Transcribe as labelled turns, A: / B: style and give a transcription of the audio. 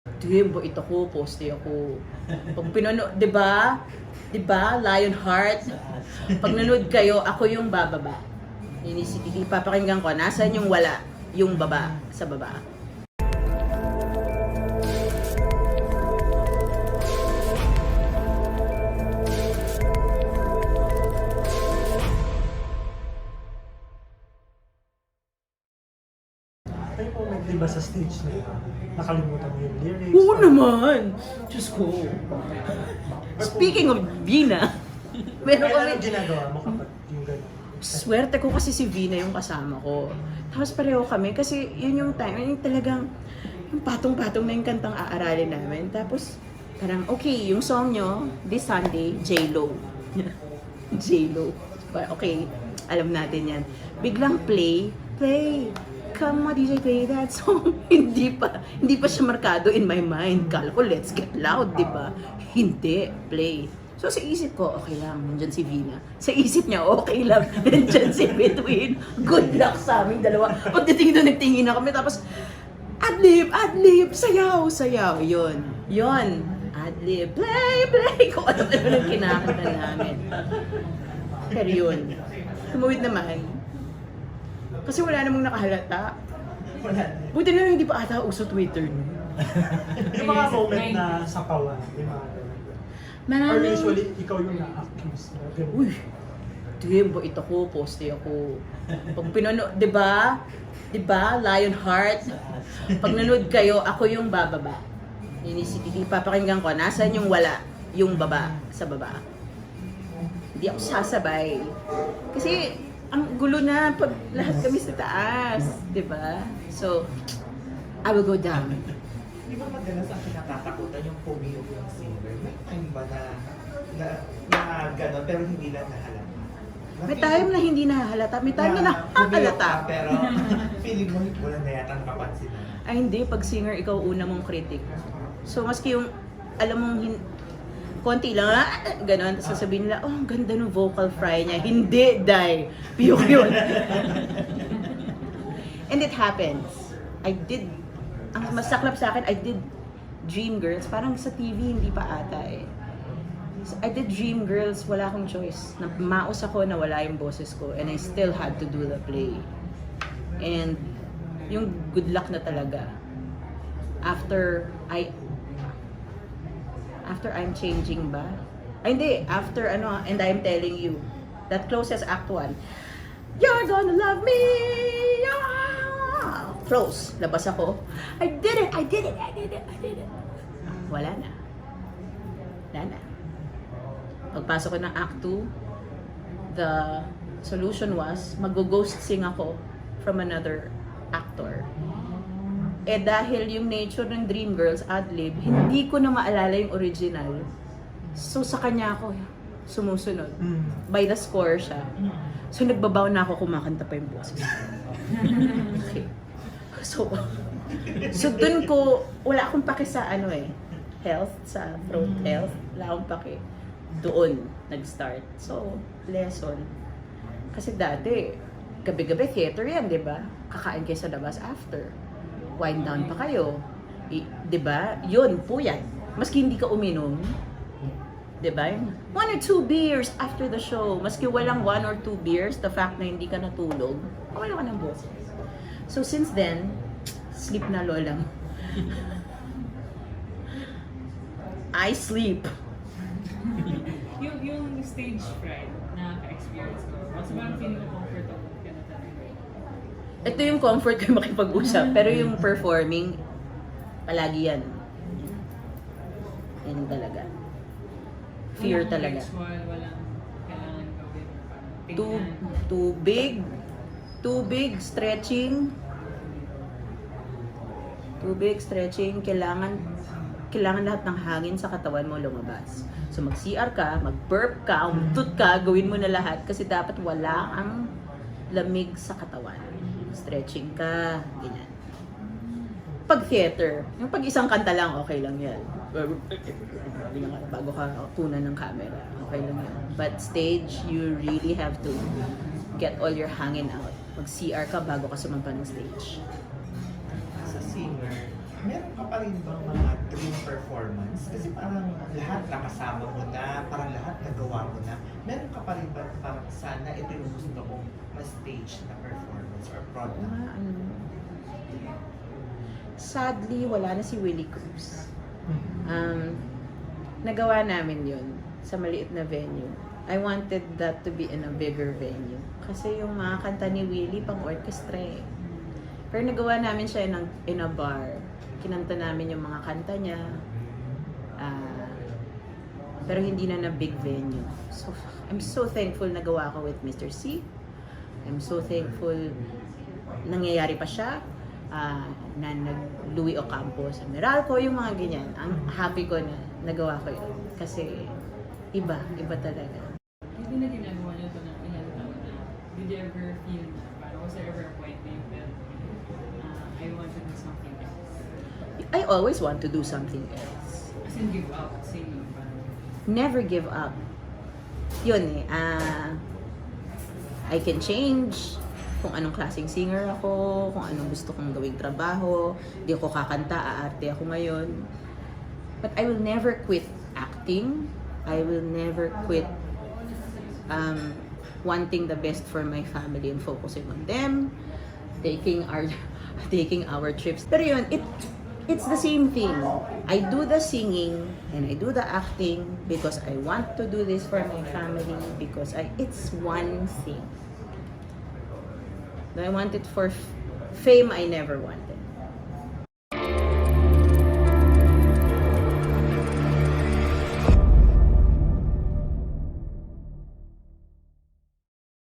A: Dream ito ko, poste ako. Pag pinanood, 'di ba? 'Di ba? Lionheart. Pag nanood kayo, ako yung bababa. Ipapakinggan ko, nasaan yung wala, yung baba, sa baba.
B: Kayo po diba sa stage na yun, nakalimutan mo yung lyrics?
A: Oo naman! Diyos ko. Speaking of Vina, meron
B: Kaya
A: kami...
B: anong ginagawa mo kapag yung gano'n?
A: Swerte ko kasi si Vina yung kasama ko. Tapos pareho kami kasi yun yung time, yung talagang yung patong-patong na yung kantang aaralin namin. Tapos parang okay, yung song nyo, this Sunday, J-Lo. J-Lo. Okay, alam natin yan. Biglang play, come on DJ, play that song. hindi pa siya markado in my mind. Kala ko, let's get loud, di ba? Hindi, play. So sa isip ko, okay lang, nandyan si Vina. Sa isip niya, okay lang, nandyan si Between. Good luck sa aming dalawa. Pagdating doon, nagtingin na kami, tapos, adlib, sayaw, yun. Adlib, play, kung ano yung kinakanta namin. Pero yun, tumawid naman. Kasi wala namang nakahalata. Buti na lang hindi pa ata uso Twitter.
B: Yung mga moment na sapawan, yung mga gano'n. Or usually, ikaw yung na-accuse.
A: Uy, dream ito ko, poste ako. Pag pinanood, 'di ba? 'Di ba? Lionheart. Pag nanood kayo, ako yung bababa. Ipapakinggan ko, nasaan yung wala, yung baba, sa baba. Hindi ako sasabay. Kasi ang gulo na pag lahat kami sa taas, 'di ba? So, I will go down.
C: Di ba madalas ang kinatatakutan yung pumiyok ng singer? May time ba na gano'n pero hindi lang nahalata?
A: May time na hindi nahalata, may time na
C: pumiyok ka,
A: nahalata.
C: pero feeling mo wala na yata nakapansin na.
A: Ay hindi, pag singer, ikaw una mong critic. So maski yung, alam mong, konti lang, gano'n, tapos sasabihin nila, oh, ang ganda ng vocal fry niya. Hindi, die. Piyok yun. And it happens. I did, ang masaklap sa akin, I did Dreamgirls. Parang sa TV, hindi pa ata eh. So, I did Dreamgirls, wala akong choice. Maos ako na wala yung boses ko, and I still had to do the play. And yung good luck na talaga. After I'm changing ba? Ay hindi, after and I'm telling you, that closes act 1. You're gonna love me! Yeah! Close. Labas ako. I did it! Wala na. Pagpasok ko ng act 2, the solution was, mag-ghost sing ako from another actor. Eh dahil yung nature ng Dreamgirls ad-lib, hindi ko na maalala yung original. So sa kanya ako sumusunod. By the score siya. So nagbabaw na ako, kumakanta pa yung boses. Okay. So dun ko, wala akong pake sa health, sa throat health. Wala akong pake. Doon nag-start. So, lesson. Kasi dati, gabi-gabi theater yan, di ba? Kakain kayo sa labas after. Wind down pa kayo. Di ba? Yun, puyat. Maski hindi ka uminom, di ba? 1 or 2 beers after the show. Maski walang 1 or 2 beers, the fact na hindi ka natulog, wala ka ng boses. So since then, sleep na lola mo. I sleep.
D: yung stage fright na ka-experience ko, kasi parang feeling ko comfortable ka na talaga.
A: Ito yung comfort ko makipag-usap, pero yung performing, palagi yan. Yan talaga. Fear
D: Walang
A: talaga.
D: ritual, walang kailangan gawin.
A: Tubig, stretching. Kailangan lahat ng hangin sa katawan mo lumabas. So mag-CR ka, mag-burp ka, umtut ka, gawin mo na lahat kasi dapat wala ang lamig sa katawan. Stretching ka, ganyan. Pag theater, yung pag isang kanta lang, okay lang yan. Bago ka tunan ng camera, okay lang yan. But stage, you really have to get all your hangin out. Mag-CR ka bago ka sumampa ng stage.
C: Sa singer, meron ka pa rin bang mga performance? Kasi parang lahat nakasama mo na, parang lahat nagawa mo na. Meron ka pa rin ba parang sana ito yung gusto mong ma-stage na performance or product?
A: Sadly, wala na si Willie Cruz. Nagawa namin yun sa maliit na venue. I wanted that to be in a bigger venue. Kasi yung mga kanta ni Willie, pang orchestra eh. Pero nagawa namin siya in a bar. Kinanta namin yung mga kanta niya. Pero hindi na big venue. So, I'm so thankful na gawa ko with Mr. C. I'm so thankful nangyayari pa siya. Na nag-Louis Ocampo sa Meralco, yung mga ganyan. Ang happy ko na nagawa ko yun. Kasi iba talaga.
D: Hindi na ginagawa niyo ito ng ilang taon na. Did you ever feel na, parang was there ever a point na you felt, I want to do something else?
A: I always want to do something else.
D: As in give up, singing, parang.
A: Never give up. Yun eh. I can change kung anong klaseng singer ako, kung anong gusto kong gawing trabaho. Di ako kakanta, aarte ako ngayon. But I will never quit acting. I will never quit wanting the best for my family and focusing on them, taking our trips. Pero yun, it's the same thing. I do the singing and I do the acting because I want to do this for my family because it's one thing. I want it for fame I never want.